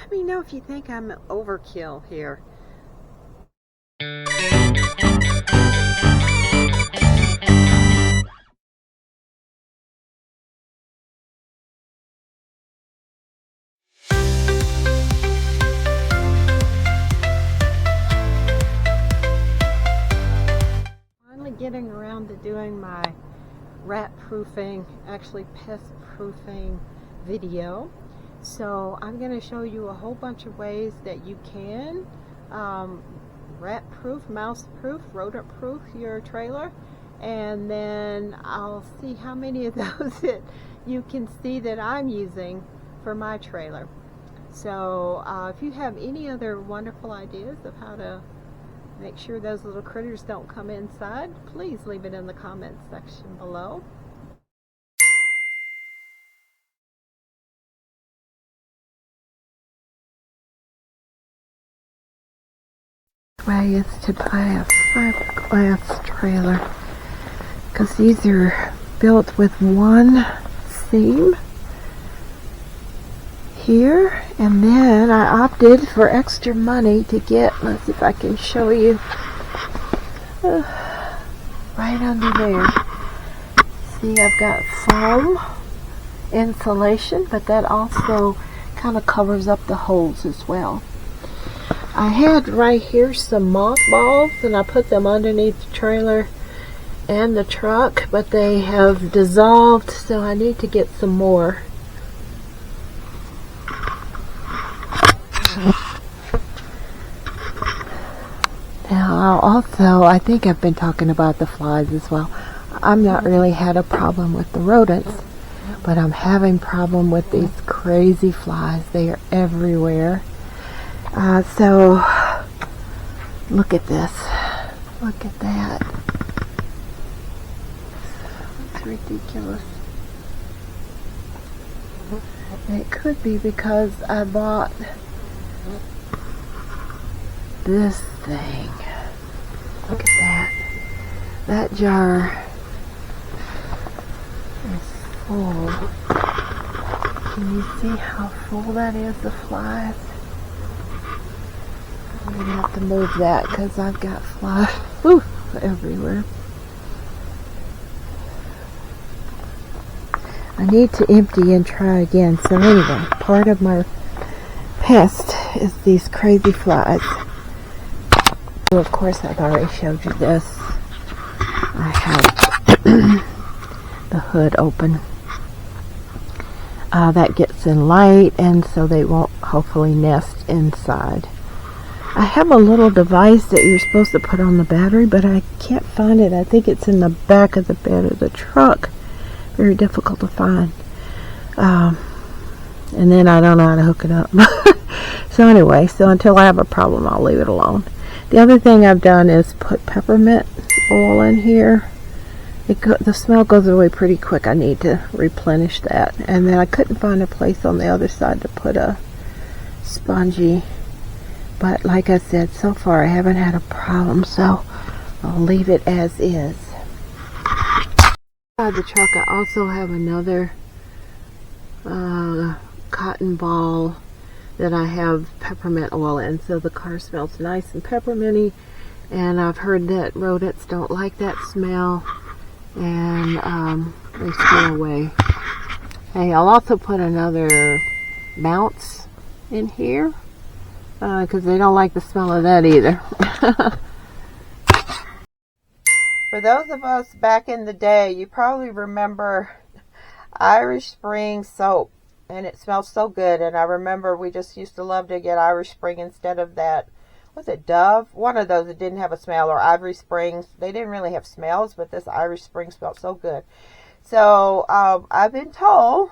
Let me know if you think I'm overkill here. Finally getting around to doing my rat proofing, actually pest proofing video. So I'm going to show you a whole bunch of ways that you can rat proof, mouse proof, rodent proof your trailer, and then I'll see how many of those that you can see that I'm using for my trailer. So if you have any other wonderful ideas of how to make sure those little critters don't come inside, please leave it in the comments section below. Way is to buy a fiberglass trailer, because these are built with one seam here, and then I opted for extra money to get, let's see if I can show you, right under there. See, I've got foam insulation, but that also kind of covers up the holes as well. I had right here some mothballs, and I put them underneath the trailer and the truck, but they have dissolved, so I need to get some more. Now also, I think I've been talking about the flies as well. I'm not really had a problem with the rodents, but I'm having problem with these crazy flies. They are everywhere. So look at this. Look at that. It's ridiculous. It could be because I bought this thing. Look at that. That jar is full. Can you see how full that is of flies? I'm going to have to move that because I've got flies everywhere. I need to empty and try again. So anyway, part of my pest is these crazy flies. So of course I've already showed you this. I have the hood open. That gets in light, and so they won't hopefully nest inside. I have a little device that you're supposed to put on the battery, but I can't find it. I think it's in the back of the bed of the truck. Very difficult to find. And then I don't know how to hook it up. So anyway, so until I have a problem, I'll leave it alone. The other thing I've done is put peppermint oil in here. The smell goes away pretty quick. I need to replenish that. And then I couldn't find a place on the other side to put a spongy. But like I said, so far I haven't had a problem, so I'll leave it as is. Inside the truck I also have another cotton ball that I have peppermint oil in, so the car smells nice and pepperminty, and I've heard that rodents don't like that smell, and they stay away. Hey, I'll also put another bounce in here, because they don't like the smell of that either. For those of us back in the day, you probably remember Irish Spring soap, and it smells so good. And I remember we just used to love to get Irish Spring instead of that, was it Dove? One of those that didn't have a smell, or Ivory Springs. They didn't really have smells, but this Irish Spring smelled so good. So I've been told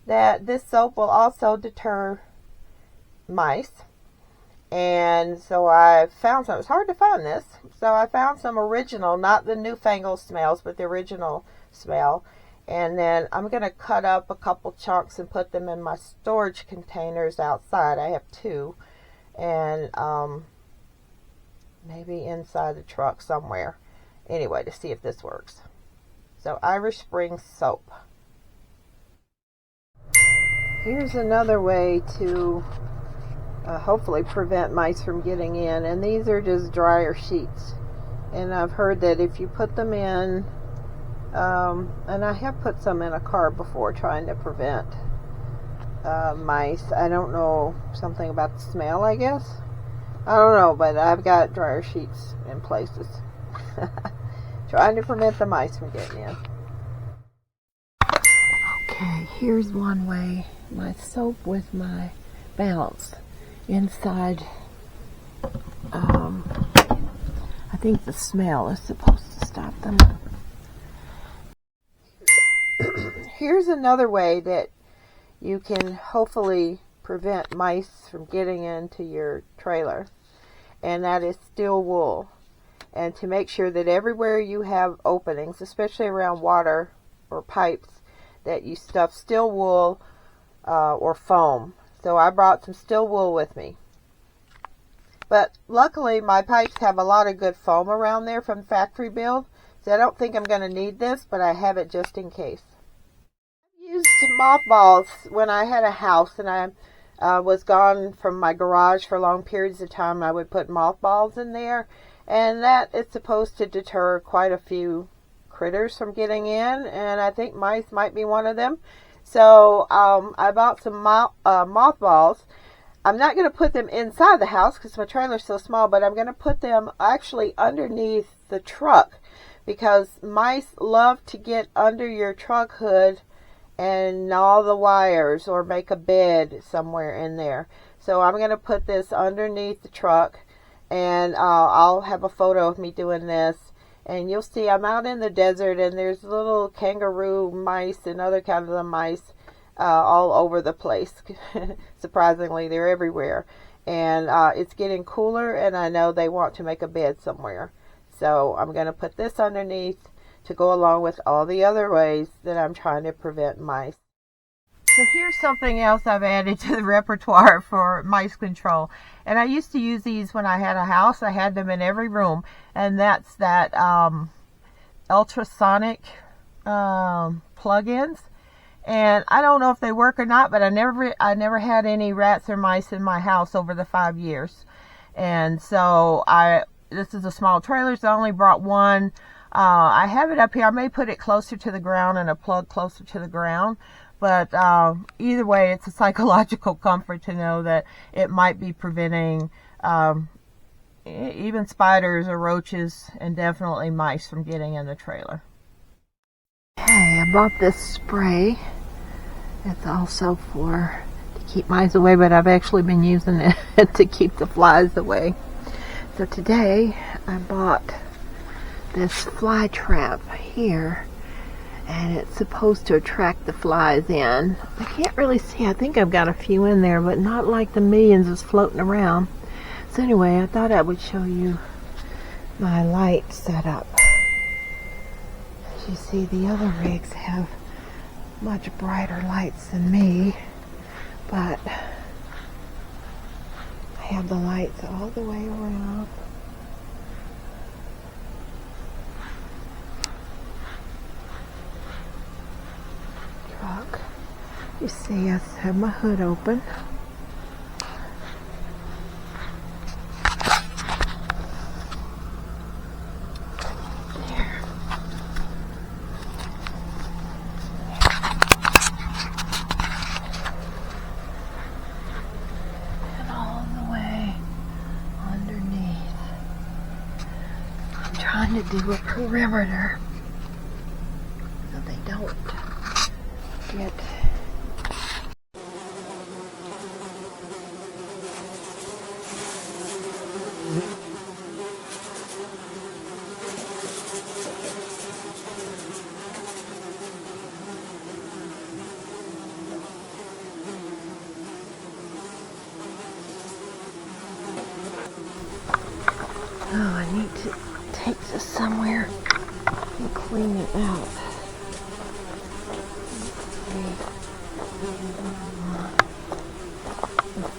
that this soap will also deter mice. And so I found some. It's hard to find this. So I found some original, not the newfangled smells, but the original smell. And then I'm going to cut up a couple chunks and put them in my storage containers outside. I have 2. And maybe inside the truck somewhere. Anyway, to see if this works. So Irish Spring soap. Here's another way to hopefully prevent mice from getting in. And these are just dryer sheets. And I've heard that if you put them in, and I have put some in a car before trying to prevent mice. I don't know, something about the smell, I guess. I don't know, but I've got dryer sheets in places. Trying to prevent the mice from getting in. Okay, here's one way. My soap with my bounce inside. I think the smell is supposed to stop them. Here's another way that you can hopefully prevent mice from getting into your trailer, and that is steel wool. And to make sure that everywhere you have openings, especially around water or pipes, that you stuff steel wool or foam. So I brought some steel wool with me. But luckily my pipes have a lot of good foam around there from factory build, so I don't think I'm going to need this, but I have it just in case. I used mothballs when I had a house and I was gone from my garage for long periods of time. I would put mothballs in there, and that is supposed to deter quite a few critters from getting in, and I think mice might be one of them. So I bought some mothballs. I'm not going to put them inside the house because my trailer's so small, but I'm going to put them actually underneath the truck, because mice love to get under your truck hood and gnaw the wires or make a bed somewhere in there. So I'm going to put this underneath the truck, and I'll have a photo of me doing this, and you'll see I'm out in the desert and there's little kangaroo mice and other kinds of mice all over the place. Surprisingly, they're everywhere, and it's getting cooler, and I know they want to make a bed somewhere. So I'm going to put this underneath to go along with all the other ways that I'm trying to prevent mice. So here's something else I've added to the repertoire for mice control. And I used to use these when I had a house. I had them in every room. And that's that ultrasonic plug-ins. And I don't know if they work or not, but I never had any rats or mice in my house over the 5 years. And so this is a small trailer, so I only brought one. I have it up here. I may put it closer to the ground and a plug closer to the ground. But either way, it's a psychological comfort to know that it might be preventing even spiders or roaches, and definitely mice, from getting in the trailer. Okay, I bought this spray. It's also to keep mice away, but I've actually been using it to keep the flies away. So today I bought this fly trap here, and it's supposed to attract the flies in. I can't really see. I think I've got a few in there, but not like the millions that's floating around. So anyway, I thought I would show you my light setup. As you see, the other rigs have much brighter lights than me, but I have the lights all the way around. You see, I have my hood open. There. And all the way underneath. I'm trying to do a perimeter so they don't get I need to take this somewhere and clean it out.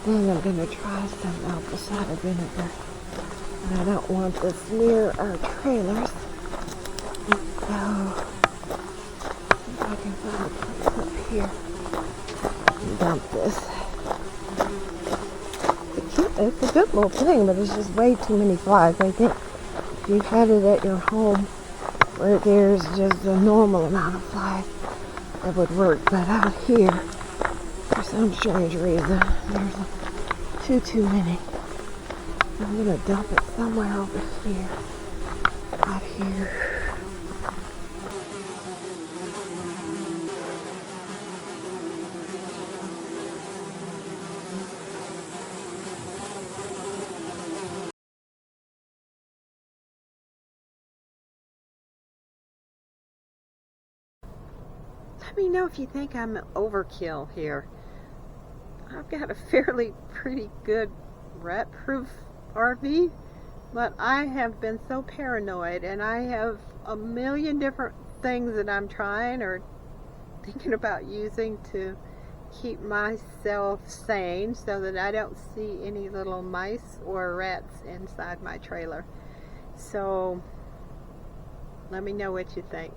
Then I'm going to try some apple cider vinegar. And I don't want this near our trailers. So, if I can find a place up here and dump this. it's a good little thing, but it's just way too many flies. I think if you had it at your home where there's just a normal amount of flies, that would work. But out here, for some strange reason, there's too many. I'm gonna dump it somewhere over here. Out here. Let me know if you think I'm overkill here. I've got a fairly pretty good rat-proof RV, but I have been so paranoid, and I have a million different things that I'm trying or thinking about using to keep myself sane so that I don't see any little mice or rats inside my trailer. So let me know what you think.